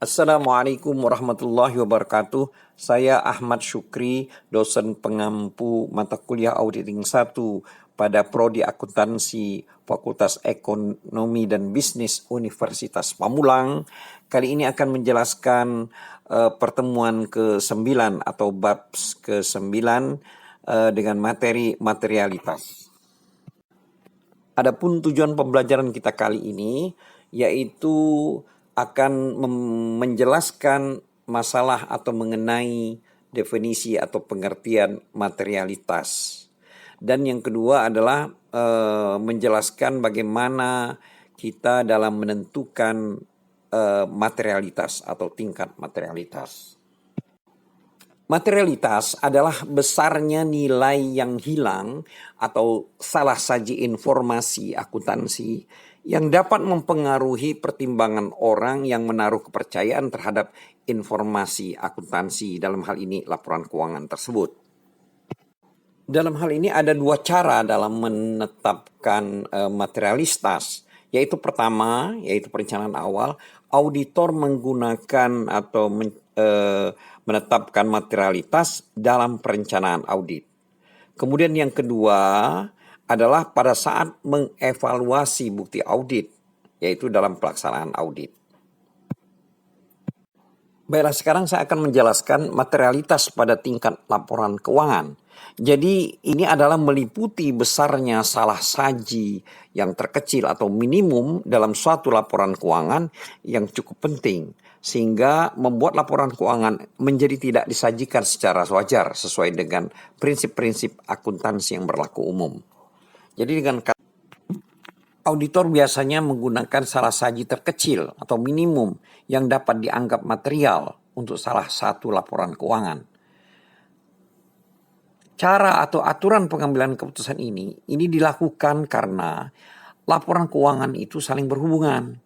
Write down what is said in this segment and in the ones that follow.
Assalamualaikum warahmatullahi wabarakatuh. Saya Ahmad Syukri, dosen pengampu mata kuliah Auditing 1 pada Prodi Akuntansi Fakultas Ekonomi dan Bisnis Universitas Pamulang. Kali ini akan menjelaskan pertemuan ke-9 atau bab ke-9 dengan materi materialitas. Adapun tujuan pembelajaran kita kali ini yaitu akan menjelaskan masalah atau mengenai definisi atau pengertian materialitas. Dan yang kedua adalah menjelaskan bagaimana kita dalam menentukan materialitas atau tingkat materialitas. Materialitas adalah besarnya nilai yang hilang atau salah saji informasi akuntansi yang dapat mempengaruhi pertimbangan orang yang menaruh kepercayaan terhadap informasi akuntansi, dalam hal ini laporan keuangan tersebut. Dalam hal ini ada dua cara dalam menetapkan materialitas, yaitu pertama, yaitu perencanaan awal. Auditor menggunakan atau menetapkan materialitas dalam perencanaan audit. Kemudian yang kedua adalah pada saat mengevaluasi bukti audit, yaitu dalam pelaksanaan audit. Baiklah, sekarang saya akan menjelaskan materialitas pada tingkat laporan keuangan. Jadi ini adalah meliputi besarnya salah saji yang terkecil atau minimum dalam suatu laporan keuangan yang cukup penting, sehingga membuat laporan keuangan menjadi tidak disajikan secara wajar sesuai dengan prinsip-prinsip akuntansi yang berlaku umum. Jadi dengan auditor biasanya menggunakan salah saji terkecil atau minimum yang dapat dianggap material untuk salah satu laporan keuangan. Cara atau aturan pengambilan keputusan ini dilakukan karena laporan keuangan itu saling berhubungan.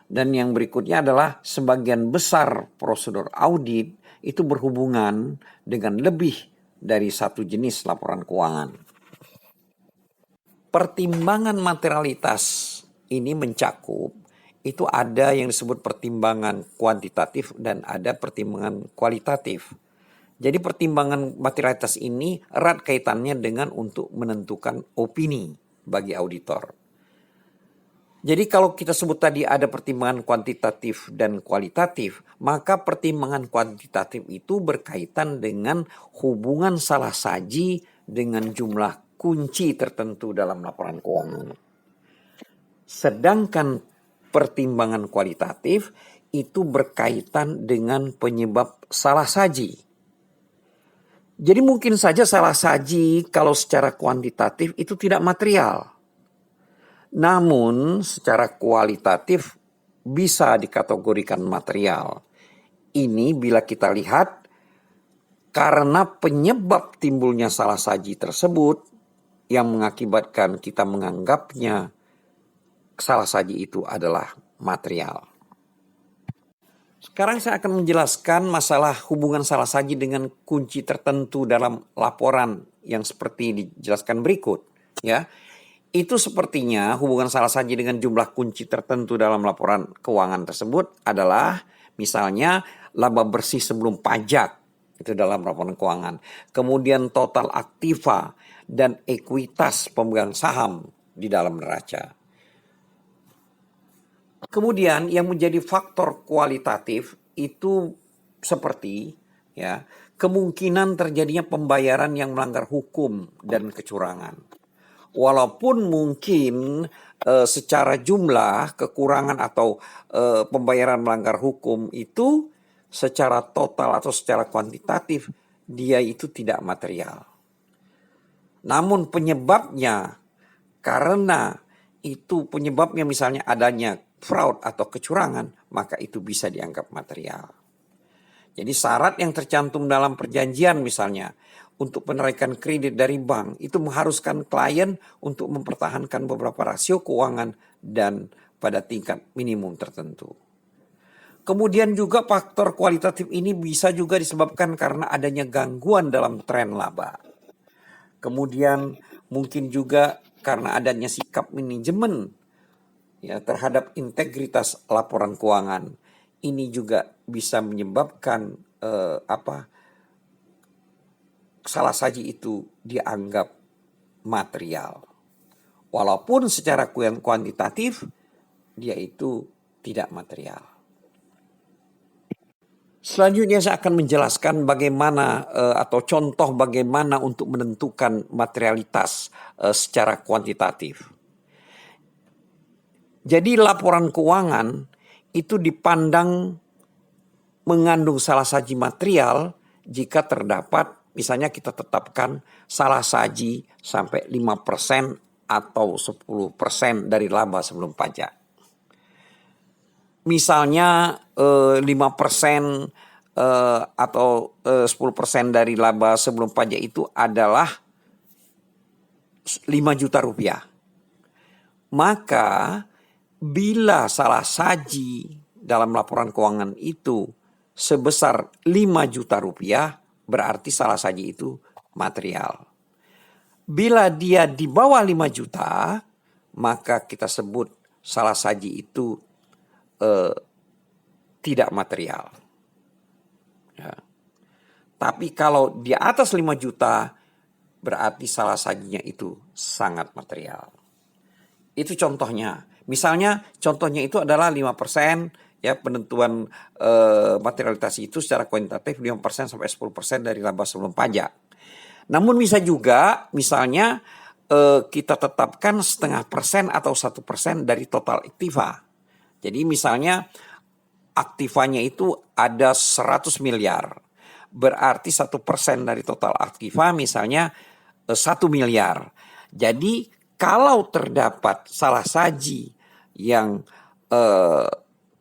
Dan yang berikutnya adalah sebagian besar prosedur audit itu berhubungan dengan lebih dari satu jenis laporan keuangan. Pertimbangan materialitas ini mencakup, itu ada yang disebut pertimbangan kuantitatif dan ada pertimbangan kualitatif. Jadi pertimbangan materialitas ini erat kaitannya dengan untuk menentukan opini bagi auditor. Jadi kalau kita sebut tadi ada pertimbangan kuantitatif dan kualitatif, maka pertimbangan kuantitatif itu berkaitan dengan hubungan salah saji dengan jumlah kunci tertentu dalam laporan keuangan. Sedangkan pertimbangan kualitatif itu berkaitan dengan penyebab salah saji. Jadi mungkin saja salah saji kalau secara kuantitatif itu tidak material. Namun secara kualitatif bisa dikategorikan material. Ini bila kita lihat karena penyebab timbulnya salah saji tersebut yang mengakibatkan kita menganggapnya salah saji itu adalah material. Sekarang saya akan menjelaskan masalah hubungan salah saji dengan kunci tertentu dalam laporan yang seperti dijelaskan berikut. Ya, itu sepertinya hubungan salah saji dengan jumlah kunci tertentu dalam laporan keuangan tersebut adalah misalnya laba bersih sebelum pajak itu dalam laporan keuangan. Kemudian total aktiva dan ekuitas pemegang saham di dalam neraca. Kemudian yang menjadi faktor kualitatif itu seperti kemungkinan terjadinya pembayaran yang melanggar hukum dan kecurangan. Walaupun mungkin secara jumlah kekurangan atau pembayaran melanggar hukum itu secara total atau secara kuantitatif dia itu tidak material. Namun penyebabnya karena itu penyebabnya misalnya adanya fraud atau kecurangan, maka itu bisa dianggap material. Jadi syarat yang tercantum dalam perjanjian misalnya untuk penarikan kredit dari bank itu mengharuskan klien untuk mempertahankan beberapa rasio keuangan dan pada tingkat minimum tertentu. Kemudian juga faktor kualitatif ini bisa juga disebabkan karena adanya gangguan dalam tren laba. Kemudian mungkin juga karena adanya sikap manajemen terhadap integritas laporan keuangan ini juga bisa menyebabkan salah saji itu dianggap material. Walaupun secara kuantitatif dia itu tidak material. Selanjutnya saya akan menjelaskan bagaimana atau contoh bagaimana untuk menentukan materialitas secara kuantitatif. Jadi laporan keuangan itu dipandang mengandung salah saji material jika terdapat, misalnya kita tetapkan salah saji sampai 5% atau 10% dari laba sebelum pajak. Misalnya 5% atau 10% dari laba sebelum pajak itu adalah 5 juta rupiah. Maka bila salah saji dalam laporan keuangan itu sebesar 5 juta rupiah, berarti salah saji itu material. Bila dia di bawah 5 juta, maka kita sebut salah saji itu tidak material. Ya. Tapi kalau di atas 5 juta, berarti salah sajinya itu sangat material. Itu contohnya. Misalnya contohnya itu adalah 5%, ya, penentuan materialitas itu secara kuantitatif 5% sampai 10% dari laba sebelum pajak. Namun bisa juga misalnya kita tetapkan 0,5% atau 1% dari total aktiva. Jadi misalnya aktivanya itu ada 100 miliar. Berarti 1% dari total aktiva misalnya 1 miliar. Jadi kalau terdapat salah saji yang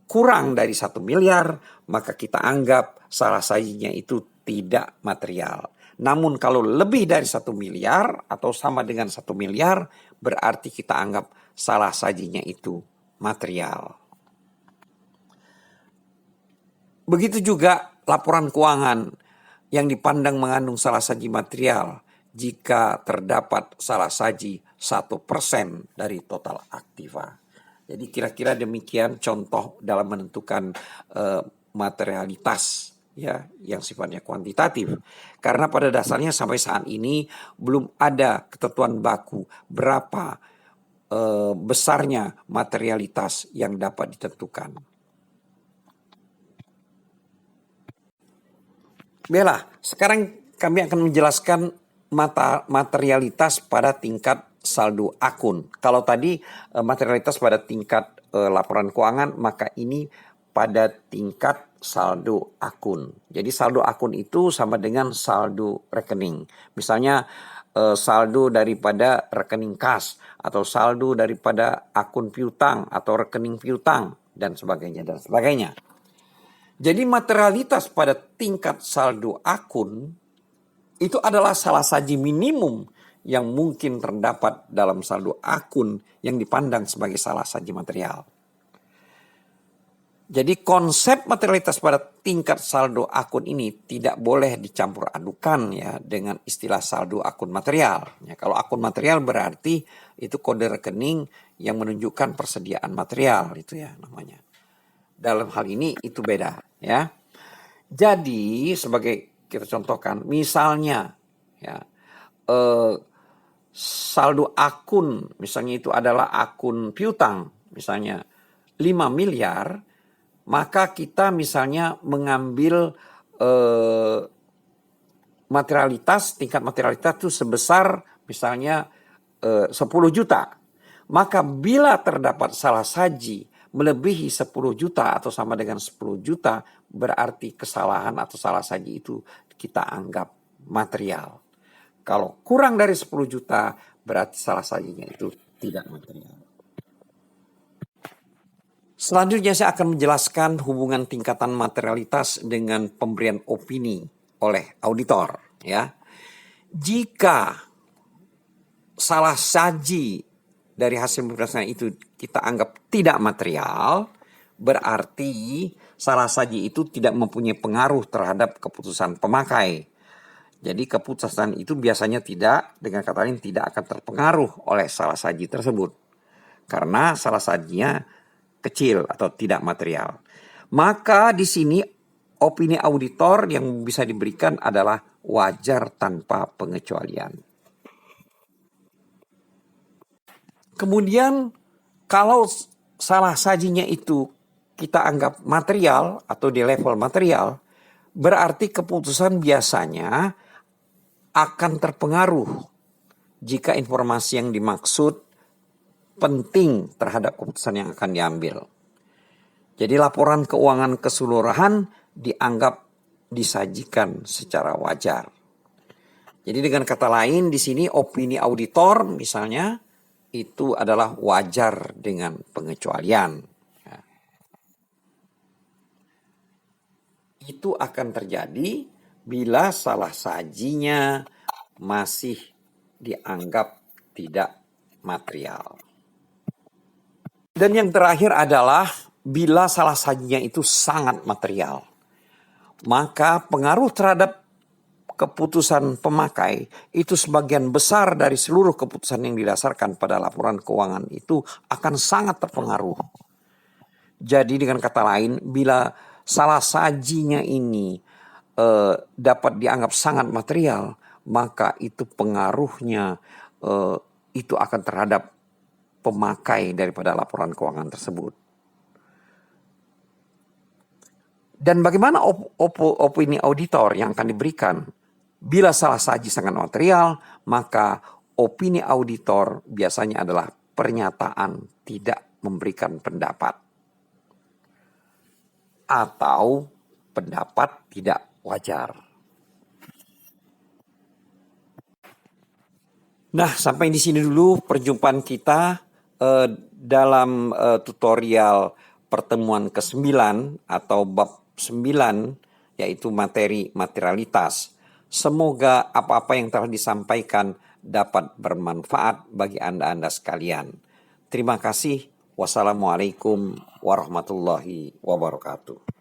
kurang dari 1 miliar, maka kita anggap salah sajinya itu tidak material. Namun kalau lebih dari 1 miliar atau sama dengan 1 miliar, berarti kita anggap salah sajinya itu material. Begitu juga laporan keuangan yang dipandang mengandung salah saji material jika terdapat salah saji 1% dari total aktiva. Jadi kira-kira demikian contoh dalam menentukan materialitas, ya, yang sifatnya kuantitatif. Karena pada dasarnya sampai saat ini belum ada ketentuan baku berapa besarnya materialitas yang dapat ditentukan. Baiklah, sekarang kami akan menjelaskan materialitas pada tingkat saldo akun. Kalau tadi materialitas pada tingkat laporan keuangan, maka ini pada tingkat saldo akun. Jadi saldo akun itu sama dengan saldo rekening. Misalnya saldo daripada rekening kas atau saldo daripada akun piutang atau rekening piutang dan sebagainya dan sebagainya. Jadi materialitas pada tingkat saldo akun itu adalah salah saji minimum yang mungkin terdapat dalam saldo akun yang dipandang sebagai salah saji material. Jadi konsep materialitas pada tingkat saldo akun ini tidak boleh dicampur adukan, ya, dengan istilah saldo akun material. Ya, kalau akun material berarti itu kode rekening yang menunjukkan persediaan material, itu ya namanya. Dalam hal ini itu beda, ya. Jadi sebagai kita contohkan, misalnya, ya, saldo akun misalnya itu adalah akun piutang, misalnya 5 miliar, maka kita misalnya mengambil tingkat materialitas itu sebesar misalnya 10 juta. Maka bila terdapat salah saji melebihi 10 juta atau sama dengan 10 juta, berarti kesalahan atau salah saji itu kita anggap material. Kalau kurang dari 10 juta, berarti salah sajinya itu tidak material. Selanjutnya saya akan menjelaskan hubungan tingkatan materialitas dengan pemberian opini oleh auditor, ya. Jika salah saji dari hasil pemeriksaan itu kita anggap tidak material, berarti salah saji itu tidak mempunyai pengaruh terhadap keputusan pemakai. Jadi keputusan itu biasanya dengan kata lain tidak akan terpengaruh oleh salah saji tersebut. Karena salah sajinya kecil atau tidak material. Maka di sini opini auditor yang bisa diberikan adalah wajar tanpa pengecualian. Kemudian kalau salah sajinya itu kita anggap material atau di level material, berarti keputusan biasanya akan terpengaruh jika informasi yang dimaksud penting terhadap keputusan yang akan diambil. Jadi laporan keuangan keseluruhan dianggap disajikan secara wajar. Jadi dengan kata lain di sini opini auditor misalnya itu adalah wajar dengan pengecualian. Ya. Itu akan terjadi bila salah sajinya masih dianggap tidak material. Dan yang terakhir adalah bila salah sajinya itu sangat material, maka pengaruh terhadap keputusan pemakai itu sebagian besar dari seluruh keputusan yang didasarkan pada laporan keuangan itu akan sangat terpengaruh. Jadi dengan kata lain, bila salah sajinya ini dapat dianggap sangat material, maka itu pengaruhnya itu akan terhadap pemakai daripada laporan keuangan tersebut. Dan bagaimana opini auditor yang akan diberikan? Bila salah saji sangat material, maka opini auditor biasanya adalah pernyataan tidak memberikan pendapat. Atau pendapat tidak wajar. Nah, sampai di sini dulu perjumpaan kita dalam tutorial pertemuan ke-9 atau bab 9 yaitu materi materialitas. Semoga apa-apa yang telah disampaikan dapat bermanfaat bagi Anda sekalian. Terima kasih. Wassalamualaikum warahmatullahi wabarakatuh.